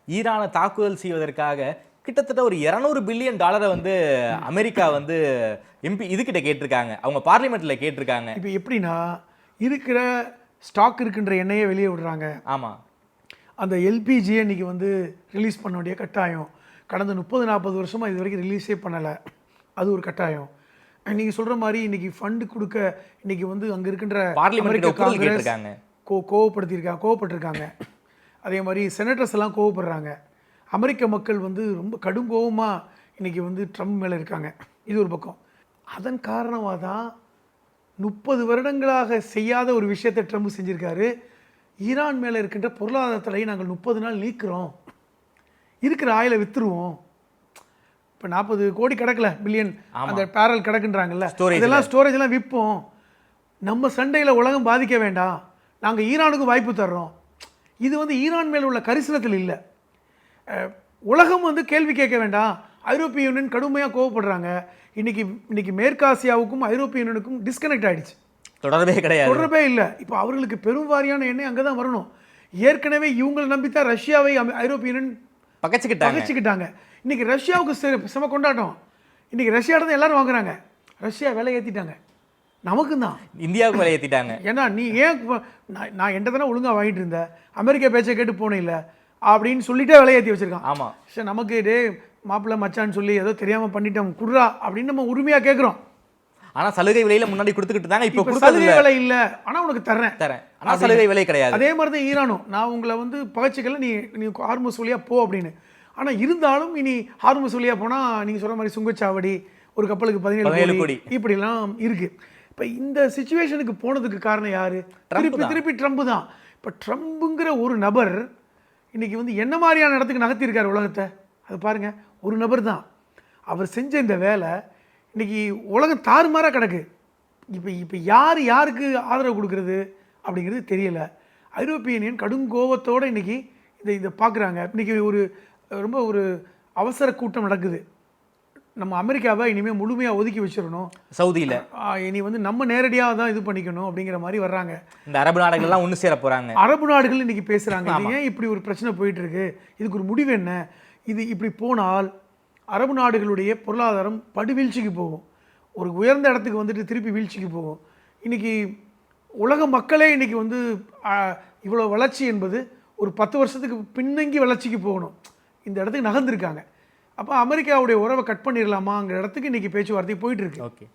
ஈரானை தாக்குதல் செய்வதற்காக கிட்டத்தட்ட ஒரு 200 பில்லியன் டாலரை வந்து அமெரிக்கா வந்து எம்பி இதுகிட்ட கேட்டிருக்காங்க, அவங்க பார்லிமெண்ட்ல கேட்டிருக்காங்க. இப்போ எப்படின்னா இருக்கிற ஸ்டாக் இருக்கின்ற எண்ணெயை வெளியே விடுறாங்க. ஆமாம், அந்த எல்பிஜியை இன்றைக்கி வந்து ரிலீஸ் பண்ண வேண்டிய கட்டாயம். கடந்த 30-40 வருஷமாக இது வரைக்கும் ரிலீஸே பண்ணலை, அது ஒரு கட்டாயம். நீங்கள் சொல்கிற மாதிரி இன்றைக்கி ஃபண்டு கொடுக்க இன்றைக்கி வந்து அங்கே இருக்கின்ற அமெரிக்க காங்கிரஸ் கோவப்பட்டிருக்காங்க. அதே மாதிரி செனட்டர்ஸ் எல்லாம் கோவப்படுறாங்க. அமெரிக்க மக்கள் வந்து ரொம்ப கடும் கோவமாக இன்றைக்கி வந்து ட்ரம்ப் மேலே இருக்காங்க. இது ஒரு பக்கம். அதன் காரணமாக தான் 30 வருடங்களாக செய்யாத ஒரு விஷயத்தை ட்ரம்ப் செஞ்சுருக்காரு. ஈரான் மேலே இருக்கின்ற பொருளாதார தடையை நாங்கள் 30 நாள் நீக்கிறோம், இருக்கிற ஆயிலை விற்றுருவோம். இப்போ 40 கோடி கிடக்கல, பில்லியன் அந்த பேரல் கிடக்குன்றாங்கல்ல, இதெல்லாம் ஸ்டோரேஜெல்லாம் விற்போம். நம்ம சண்டையில் உலகம் பாதிக்க வேண்டாம், நாங்கள் ஈரானுக்கு வாய்ப்பு தர்றோம். இது வந்து ஈரான் மேலே உள்ள கரிசனத்தில் இல்லை. உலகம் வந்து கேள்வி கேட்க வேண்டாம். ஐரோப்பிய யூனியன் கடுமையாக கோவப்படுறாங்க. இன்னைக்கு மேற்காசியாவுக்கும் ஐரோப்பிய யூனியனுக்கும் டிஸ்கனெக்ட் ஆகிடுச்சு, தொடர்பே இல்லை. இப்போ அவர்களுக்கு பெரும் வாரியான எண்ணெய் அங்கே தான் வரணும். ஏற்கனவே இவங்களை நம்பித்தான் ரஷ்யாவை ஐரோப்பிய யூனியன் பகைச்சிக்கிட்டாங்க. இன்னைக்கு ரஷ்யாவுக்கு செம கொண்டாட்டம். இன்னைக்கு ரஷ்யாட்ட தான் எல்லாரும் வாங்குறாங்க. ரஷ்யா விலை ஏற்றிட்டாங்க, நமக்கு தான் இந்தியாவுக்கு விலை ஏற்றிட்டாங்க. ஏன்னா நீ ஏன் நான் என்கிட்ட தானே ஒழுங்காக வாங்கிட்டு இருந்தேன், அமெரிக்கா பேச்சை கேட்டு போனே இல்லை அப்படின்னு சொல்லிட்டே விலை ஏற்றி வச்சிருக்கான். ஆமாம், சரி நமக்கு டே மாப்பிள்ளை மச்சான்னு சொல்லி ஏதோ தெரியாமல் பண்ணிட்டோம் குடுறா அப்படின்னு நம்ம உரிமையாக கேட்குறோம். ஆனால் சலுகை விலையில் முன்னாடி கொடுத்துக்கிட்டு தாங்க. இப்போ சலுகை விலை இல்லை, ஆனால் உனக்கு தரேன். ஆனால் சலுகை விலை கிடையாது. அதே மாதிரி தான் ஈரானும், நான் உங்களை வந்து பகைச்சிக்கல, நீ ஹார்முஸ் வழியாக போ அப்படின்னு. ஆனால் இருந்தாலும் இனி ஹார்முஸ் வழியாக போனால் நீங்கள் சொல்கிற மாதிரி சுங்கச்சாவடி ஒரு கப்பலுக்கு 17 கோடி இப்படிலாம் இருக்குது. இப்போ இந்த சிச்சுவேஷனுக்கு போனதுக்கு காரணம் யார்? திருப்பி ட்ரம்ப் தான். இப்போ ட்ரம்ப்புங்கிற ஒரு நபர் இன்றைக்கி வந்து என்ன மாதிரியான இடத்துக்கு நகர்த்தியிருக்கார் உலகத்தை, அது பாருங்கள். ஒரு நபர் தான் அவர் செஞ்ச இந்த வேலை. இன்றைக்கி உலகம் தாறுமாறாக கிடக்கு. இப்போ யாருக்கு ஆதரவு கொடுக்குறது அப்படிங்கிறது தெரியலை. ஐரோப்பிய யூனியன் கடும் கோபத்தோடு இன்றைக்கி இதை பார்க்குறாங்க. இன்றைக்கி ரொம்ப ஒரு அவசர கூட்டம் நடக்குது. நம்ம அமெரிக்காவை இனிமேல் முழுமையாக ஒதுக்கி வச்சிடணும், சவுதியில் இனி வந்து நம்ம நேரடியாக தான் இது பண்ணிக்கணும் அப்படிங்கிற மாதிரி வர்றாங்க. இந்த அரபு நாடுகள்லாம் ஒன்று சேர போகிறாங்க. அரபு நாடுகள் இன்றைக்கி பேசுகிறாங்க, ஏன் இப்படி ஒரு பிரச்சனை போயிட்டுருக்கு, இதுக்கு ஒரு முடிவு என்ன? இது இப்படி போனால் அரபு நாடுகளுடைய பொருளாதாரம் படுவீழ்ச்சிக்கு போகும், ஒரு உயர்ந்த இடத்துக்கு வந்துட்டு திருப்பி வீழ்ச்சிக்கு போகும். இன்றைக்கி உலக மக்களே இன்றைக்கி வந்து இவ்வளோ வளர்ச்சி என்பது ஒரு 10 வருஷத்துக்கு பின்னங்கி வளர்ச்சிக்கு போகணும். இந்த இடத்துக்கு நகர்ந்துருக்காங்க. அப்போ அமெரிக்காவுடைய உறவை கட் பண்ணிடலாமாங்கிற இடத்துக்கு இன்றைக்கி பேச்சுவார்த்தை போயிட்டு இருக்கு. ஓகே.